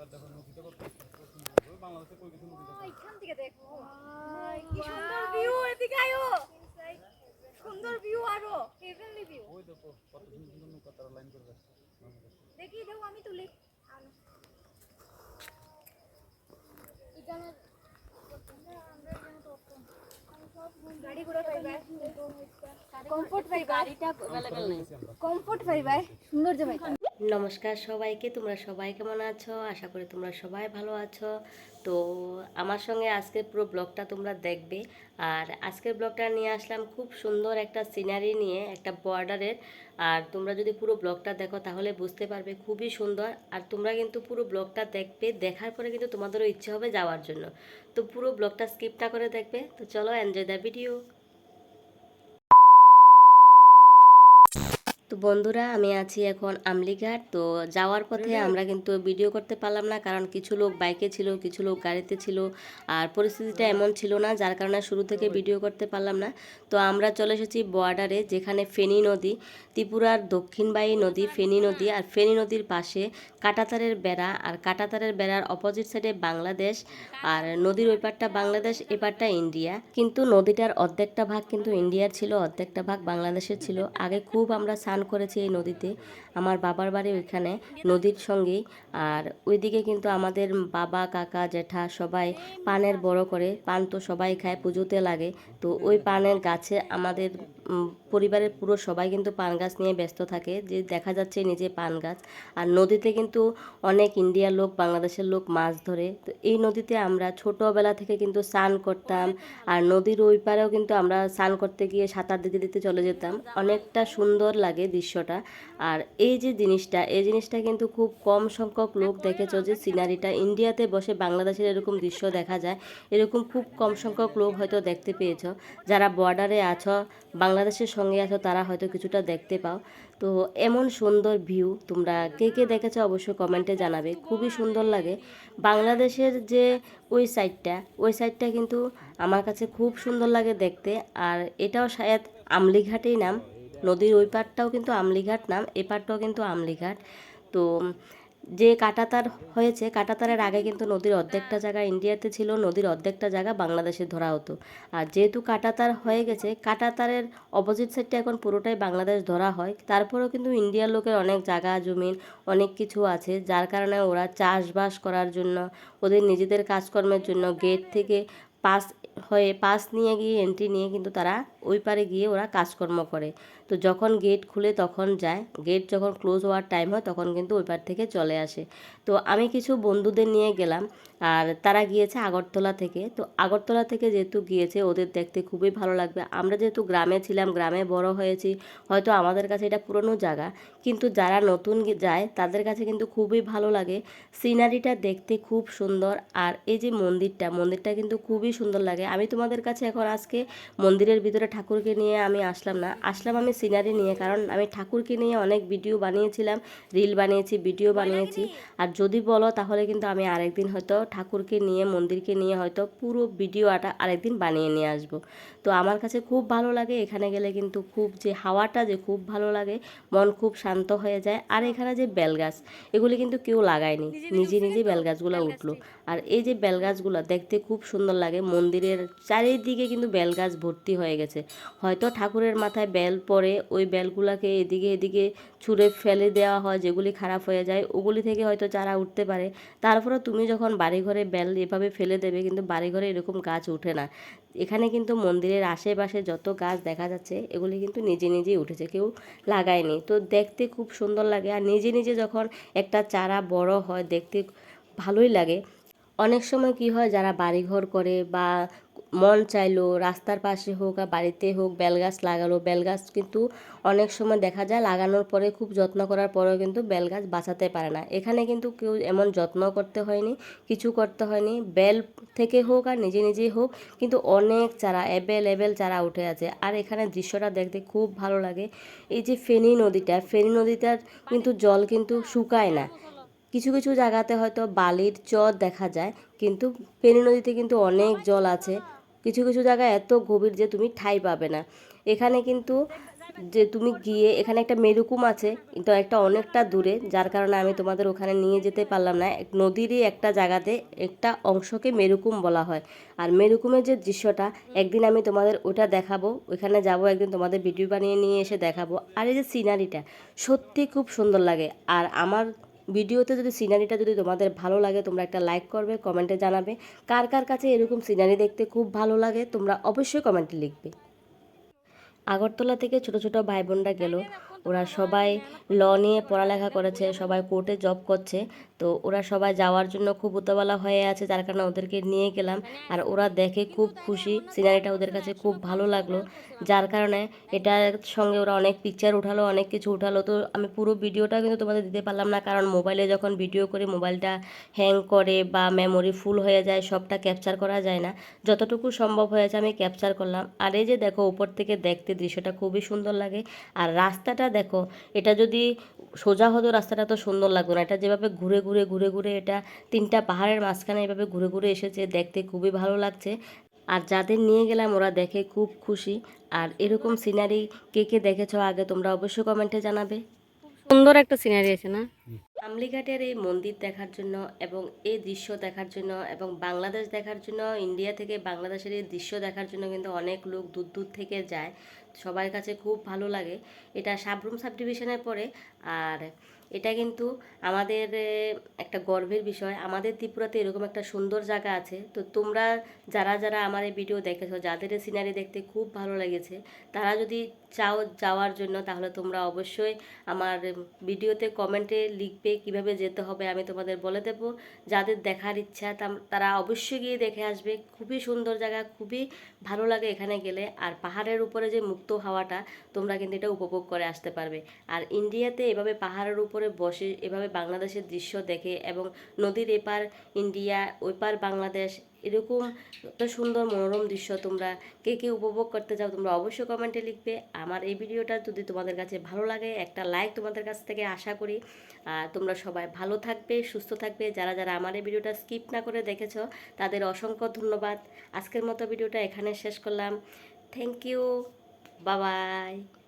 এখান থেকে দেখো কি সুন্দর ভিউ, এদিকে আয়ো, সুন্দর ভিউ, আরো হেভেনলি ভিউ। ওই দেখো কত সুন্দর সুন্দর নৌকা তারা লাইন করে যাচ্ছে। দেখি দেখো আমি তুলি গাড়ি ঘোড়া পাইবা, কমফোর্ট পাইবা, গাড়িটা अवेलेबल নাই, কমফোর্ট পাইবা, সুন্দর যে পাইবা। নমস্কার সবাইকে, তোমরা সবাই কেমন আছো? আশা করি তোমরা সবাই ভালো আছো। তো আমার সঙ্গে আজকের পুরো ব্লগটা তোমরা দেখবে। আর আজকের ব্লগটা নিয়ে আসলাম খুব সুন্দর একটা সিনারি নিয়ে, একটা বর্ডারের। আর তোমরা যদি পুরো ব্লগটা দেখো তাহলে বুঝতে পারবে খুবই সুন্দর। আর তোমরা কিন্তু পুরো ব্লগটা দেখবে, দেখার পরে কিন্তু তোমাদেরও ইচ্ছে হবে যাওয়ার জন্য। তো পুরো ব্লগটা স্কিপ না করে দেখবে। তো চলো, এনজয় দ্য ভিডিও। তো বন্ধুরা, আমি আছি এখন আমলিঘাট। তো যাওয়ার পথে আমরা কিন্তু ভিডিও করতে পারলাম না, কারণ কিছু লোক বাইকে ছিল, কিছু লোক গাড়িতে ছিল। আর পরিস্থিতিটা এমন ছিল না, যার কারণে শুরু থেকে ভিডিও করতে পারলাম না। তো আমরা চলে এসেছি বর্ডারে, যেখানে ফেনী নদী, ত্রিপুরার দক্ষিণবাহী নদী ফেনী নদী। আর ফেনী নদীর পাশে কাঁটাতারের বেড়া, আর কাঁটাতারের বেড়ার অপোজিট সাইডে বাংলাদেশ। আর নদীর ওই পারটা বাংলাদেশ, এ পারটা ইন্ডিয়া। কিন্তু নদীটার অর্ধেকটা ভাগ কিন্তু ইন্ডিয়ার ছিল, অর্ধেকটা ভাগ বাংলাদেশের ছিল। আগে খুব আমরা স্নান করেছি এই নদীতে। আমার বাবার বাড়ি ওইখানে নদীর সঙ্গেই। আর ওইদিকে কিন্তু আমাদের বাবা, কাকা, জ্যাঠা সবাই পানের বড় করে, পান তো সবাই খায়, পুজোতে লাগে। তো ওই পানের গাছে আমাদের পরিবারের পুরো সবাই কিন্তু পান গাছ নিয়ে ব্যস্ত থাকে, যে দেখা যাচ্ছে নিজে পান গাছ। আর নদীতে কিন্তু অনেক ইন্ডিয়ার লোক, বাংলাদেশের লোক মাছ ধরে। তো এই নদীতে আমরা ছোটোবেলা থেকে কিন্তু স্নান করতাম। আর নদীর ওই পারেও কিন্তু আমরা স্নান করতে গিয়ে সাঁতার দিতে দিতে চলে যেতাম। অনেকটা সুন্দর লাগে দৃশ্যটা। আর এই যে জিনিসটা, এই জিনিসটা কিন্তু খুব কম সংখ্যক লোক দেখেছো, যে সিনারিটা ইন্ডিয়াতে বসে বাংলাদেশের এরকম দৃশ্য দেখা যায়, এরকম খুব কম সংখ্যক লোক হয়তো দেখতে পেয়েছো। যারা বর্ডারে আছো, বাংলাদেশের সঙ্গে আছো, তারা হয়তো কিছুটা দেখতে পাও। তো এমন সুন্দর ভিউ তোমরা কে কে দেখেছো অবশ্যই কমেন্টে জানাবে, খুবই সুন্দর লাগে। বাংলাদেশের যে ওই সাইডটা কিন্তু আমার কাছে খুব সুন্দর লাগে দেখতে। আর এটাও শায়দ আমলিঘাটেই নাম, নদীর ওই পারটাও কিন্তু আমলিঘাট নাম, এ পারটাও কিন্তু আমলিঘাট। তো যে কাঁটাতার হয়েছে, কাঁটাতারের আগে কিন্তু নদীর অর্ধেকটা জায়গা ইন্ডিয়াতে ছিল, নদীর অর্ধেকটা জায়গা বাংলাদেশে ধরা হতো। আর যেহেতু কাঁটাতার হয়ে গেছে, কাঁটাতারের অপোজিট সাইডটা এখন পুরোটাই বাংলাদেশ ধরা হয়। তারপরেও কিন্তু ইন্ডিয়ার লোকের অনেক জায়গা জমিন অনেক কিছু আছে, যার কারণে ওরা চাষবাস করার জন্য, ওদের নিজেদের কাজকর্মের জন্য গেট থেকে পাস পাস নিয়ে গিয়ে, এন্ট্রি নিয়ে কিন্তু তারা ওই পারে গিয়ে ওরা কাজকর্ম করে। তো যখন গেট খুলে তখন যায়, গেট যখন ক্লোজ হওয়ার টাইম হয় তখন কিন্তু ওই পার থেকে চলে আসে। তো আমি কিছু বন্ধুদের নিয়ে গেলাম, আর তারা গিয়েছে আগরতলা থেকে। তো আগরতলা থেকে যেহেতু গিয়েছে, ওদের দেখতে খুবই ভালো লাগবে। আমরা যেহেতু গ্রামে ছিলাম, গ্রামে বড় হয়েছি, হয়তো আমাদের কাছে এটা পুরনো জায়গা, কিন্তু যারা নতুন যায় তাদের কাছে কিন্তু খুবই ভালো লাগে। সিনারিটা দেখতে খুব সুন্দর। আর এই যে মন্দিরটা কিন্তু খুবই সুন্দর লাগে। আমি তোমাদের কাছে এখন আজকে মন্দিরের ভিতরে ঠাকুরকে নিয়ে আমি আসলাম না, আসলাম আমি সিনারি নিয়ে, কারণ আমি ঠাকুরকে নিয়ে অনেক ভিডিও বানিয়েছিলাম, রিল বানিয়েছি, ভিডিও বানিয়েছি। আর যদি বলো তাহলে কিন্তু আমি আরেকদিন হয়তো ঠাকুরকে নিয়ে, মন্দিরকে নিয়ে হয়তো পুরো ভিডিওটা আরেকদিন বানিয়ে নিয়ে আসবো। তো আমার কাছে খুব ভালো লাগে এখানে গেলে, কিন্তু খুব যে হাওয়াটা যে খুব ভালো লাগে, মন খুব শান্ত হয়ে যায়। আর এখানে যে বেলগাছ, এগুলি কিন্তু কেউ লাগায়নি, নিজে নিজে বেলগাছগুলো উঠলো। আর এই যে বেলগাছগুলো দেখতে খুব সুন্দর লাগে, মন্দিরের চারিদিকে কিন্তু বেলগাছ ভর্তি হয়ে গেছে। হয়তো ঠাকুরের মাথায় বেল পড়ে, ওই বেলগুলোকে এদিকে এদিকে ছুঁড়ে ফেলে দেওয়া হয়, যেগুলি খারাপ হয়ে যায় ওগুলি থেকে হয়তো চারা উঠতে পারে। তারপরে তুমি যখন বাড়িঘরে বেল এভাবে ফেলে দেবে, কিন্তু বাড়িঘরে এরকম গাছ ওঠে না। এখানে কিন্তু মন্দিরের আশেপাশে যত গাছ দেখা যাচ্ছে, এগুলি কিন্তু নিজে নিজেই উঠেছে, কেউ লাগায়নি। তো দেখতে খুব সুন্দর লাগে। আর নিজে নিজে যখন একটা চারা বড় হয়, দেখতে ভালোই লাগে। অনেক সময় কি হয়, যারা বাড়িঘর করে বা মন চাইলো রাস্তার পাশে হোক আর বাড়িতে হোক বেলগাছ লাগালো, বেলগাছ কিন্তু অনেক সময় দেখা যায় লাগানোর পরে, খুব যত্ন করার পরেও কিন্তু বেলগাছ বাঁচাতে পারে না। এখানে কিন্তু কেউ এমন যত্ন করতে হয়নি, কিছু করতে হয়নি, বেল থেকে হোক আর নিজে নিজেই হোক, কিন্তু অনেক চারা অ্যাভেলেবেল চারা উঠে আছে। আর এখানে দৃশ্যটা দেখতে খুব ভালো লাগে। এই যে ফেনী নদীটার কিন্তু জল কিন্তু শুকায় না, কিছু কিছু জায়গাতে হয়তো বালির চর দেখা যায়, কিন্তু ফেনী নদীতে কিন্তু অনেক জল আছে। কিছু কিছু জায়গায় এত গভীর যে তুমি ঠাঁই পাবে না। এখানে কিন্তু যে তুমি গিয়ে এখানে একটা মেরুকুম আছে, কিন্তু একটা অনেকটা দূরে, যার কারণে আমি তোমাদের ওখানে নিয়ে যেতে পারলাম না। নদীরই একটা জায়গাতে একটা অংশকে মেরুকুম বলা হয়। আর মেরুকুমের যে দৃশ্যটা, একদিন আমি তোমাদের ওটা দেখাবো, ওইখানে যাব একদিন, তোমাদের ভিডিও বানিয়ে নিয়ে এসে দেখাবো। আর এই যে সিনারিটা সত্যি খুব সুন্দর লাগে। আর আমার ভিডিওতে যদি সিনারিটা যদি তোমাদের ভালো লাগে, তোমরা একটা লাইক করবে, কমেন্টে জানাবে কার কার কাছে এরকম সিনারি দেখতে খুব ভালো লাগে, তোমরা অবশ্যই কমেন্টে লিখবে। আগরতলা থেকে ছোট ছোট ভাই বোনরা গেল, ওরা সবাই ল নিয়ে পড়ালেখা করেছে, সবাই কোর্টে জব করছে। তো ওরা সবাই যাওয়ার জন্য খুব উতাবালা হয়ে আছে, যার কারণে ওদেরকে নিয়ে গেলাম। আর ওরা দেখে খুব খুশি, সিনারিটা ওদের কাছে খুব ভালো লাগলো, যার কারণে এটার সঙ্গে ওরা অনেক পিকচার উঠালো, অনেক কিছু উঠালো। তো আমি পুরো ভিডিওটা কিন্তু তোমাদের দিতে পারলাম না, কারণ মোবাইলে যখন ভিডিও করি মোবাইলটা হ্যাং করে বা মেমোরি ফুল হয়ে যায়, সবটা ক্যাপচার করা যায় না। যতটুকু সম্ভব হয়েছে আমি ক্যাপচার করলাম। আর এই যে দেখো উপর থেকে দেখতে দৃশ্যটা খুবই সুন্দর লাগে। আর রাস্তাটা দেখো, এটা যদি সোজা হতো রাস্তাটা তো সুন্দর লাগতো না, এটা যেভাবে ঘুরে ঘুরে ঘুরে ঘুরে এটা তিনটা পাহাড়ের মাঝখানে এভাবে ঘুরে ঘুরে এসেছে, দেখতে খুবই ভালো লাগছে। আর যাদের নিয়ে গেলাম ওরা দেখে খুব খুশি। আর এরকম সিনারি কে কে দেখেছো আগে তোমরা অবশ্যই কমেন্টে জানাবে। সুন্দর একটা সিনারি আছে না? আমলিঘাটের এই মন্দির দেখার জন্য এবং এই দৃশ্য দেখার জন্য এবং বাংলাদেশ দেখার জন্য, ইন্ডিয়া থেকে বাংলাদেশের এই দৃশ্য দেখার জন্য কিন্তু অনেক লোক দূর দূর থেকে যায়। সবার কাছে খুব ভালো লাগে। এটা সাবরুম সাব ডিভিশনের পরে। আর এটা কিন্তু আমাদের একটা গর্বের বিষয়, আমাদের ত্রিপুরাতে এরকম একটা সুন্দর জায়গা আছে। তো তোমরা যারা যারা আমার এই ভিডিও দেখেছো, যাদের এই সিনারি দেখতে খুব ভালো লেগেছে, তারা যদি চাও যাওয়ার জন্য, তাহলে তোমরা অবশ্যই আমার ভিডিওতে কমেন্টে লিখবে কিভাবে যেতে হবে, আমি তোমাদের বলে দেব। যাদের দেখার ইচ্ছা তারা অবশ্যই গিয়ে দেখে আসবে। খুবই সুন্দর জায়গা, খুবই ভালো লাগে এখানে গেলে। আর পাহাড়ের উপরে যে মুক্ত হাওয়াটা, তোমরা কিন্তু এটা উপভোগ করে আসতে পারবে। আর ইন্ডিয়াতে এভাবে পাহাড়ের উপরে বসে এভাবে বাংলাদেশের দৃশ্য দেখে, এবং নদীর এপার ইন্ডিয়া ওই পার বাংলাদেশ, এরকম একটা সুন্দর মনোরম দৃশ্য তোমরা কে কে উপভোগ করতে চাও, তোমরা অবশ্যই কমেন্টে লিখবে। আমার এই ভিডিওটা যদি তোমাদের কাছে ভালো লাগে, একটা লাইক তোমাদের কাছ থেকে আশা করি। আর তোমরা সবাই ভালো থাকবে, সুস্থ থাকবে। যারা যারা আমার এই ভিডিওটা স্কিপ না করে দেখেছো, তাদের অসংখ্য ধন্যবাদ। আজকের মতো ভিডিওটা এখানে শেষ করলাম। Thank you, bye by.